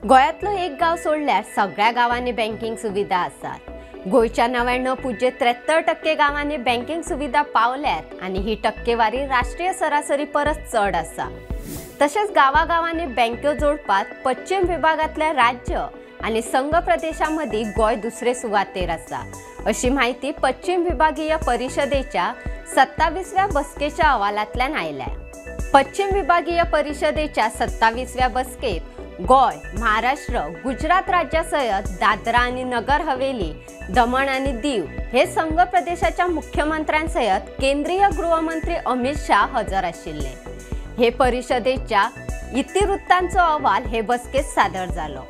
गोयातलं एक गाव सोडल्यार सगळ्या गावांनी बँकिंग सुविधा आसात। गोयच्या 99.73% गावांनी बँकिंग सुविधा पावल्यात आणि ही टक्केवारी राष्ट्रीय सरासरी परस चढ आसा। तसेच गावागावांनी बँको जोडपात पश्चिम विभागातल्या राज्य आणि संघ प्रदेशामध्ये गोय दुसरे सुवातेर आसा, अशी माहिती पश्चिम विभागीय परिषदेच्या 27व्या बसकेच्या अहवालांतल्यान आयल्या। पश्चिम विभागीय परिषदेच्या 27व्या बसकेत गोय, महाराष्ट्र, गुजरात राज्यासयत दादरा आणि नगर हवेली, दमण आणि दीव हे संघ प्रदेशाच्या मुख्यमंत्र्यांसयत केंद्रीय गृहमंत्री अमित शाह हजर आशिल्ले। हे परिषदेच्या इतिवृत्तांचो अहवाल हे बसकेत सादर जालो।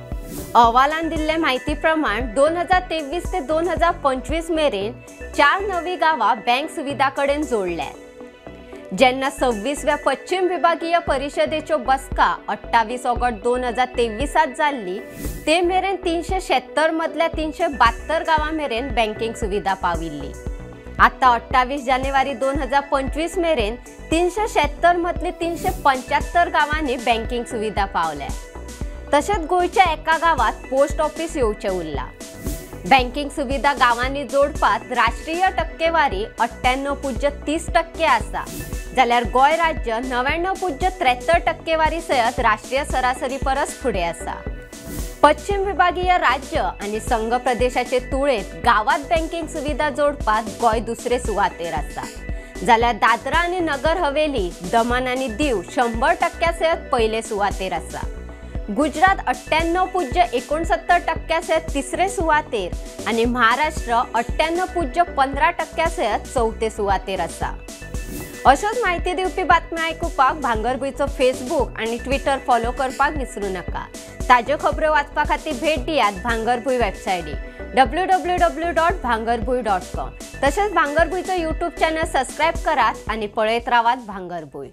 अहवालान दिल्ले माहिती प्रमाण 2023 ते 2025 मेरेन 4 नवी गावा बँक सुविधा कडेन जोडल्यात। जेन्ना 26व्या पश्चिम विभागीय परिषदेच्यो बसका 28 ऑगस्ट 2023 जाल्ली, ते मेरेन 376 मधल्या 372 गावां मेरेन बँकिंग सुविधा पाविल्ली। आता 28 जानेवारी 2025 मेरेन 376 मधली 375 गावांनी बँकिंग सुविधा पावल्या। तसेच गोयच्या एका गावात पोस्ट ऑफिस येवचे उरला। बँकिंग सुविधा गावांनी जोडपात राष्ट्रीय टक्केवारी 98.30% आसा, जाल्यार गोय राज्य 99.73% टक्केवारी सयत राष्ट्रीय सरासरी परस फुडे आसा। पश्चिम विभागीय राज्य आणि संघ प्रदेशाचे तुळेत गावात बँकिंग सुविधा जोडपात गोय दुसरे सुवातेर आसा, जाल्यार दादरा आणि नगर हवेली, दमण आणि दीव 100% सयत पहिले सुवातेर आसा। गुजरात 98.69% सयत तिसरे सुवातेर आणि महाराष्ट्र 98.15% सयत चौथे सुवातेर आसा। अशाच माहिती दिवपी बातम्या आयकुपाक भांगरभूंयचो फेसबुक आणि ट्विटर फॉलो करपाक विसरू नका। ताज्यो खबरो वाचपा खातीर भेट दियात भांगरभूंय वेबसायटीक www.bhangarbuy.com। तसेच भांगरभूंयचो यूट्यूब चॅनल सबस्क्राईब करात आणि पळयत रावात भांगरभूंय।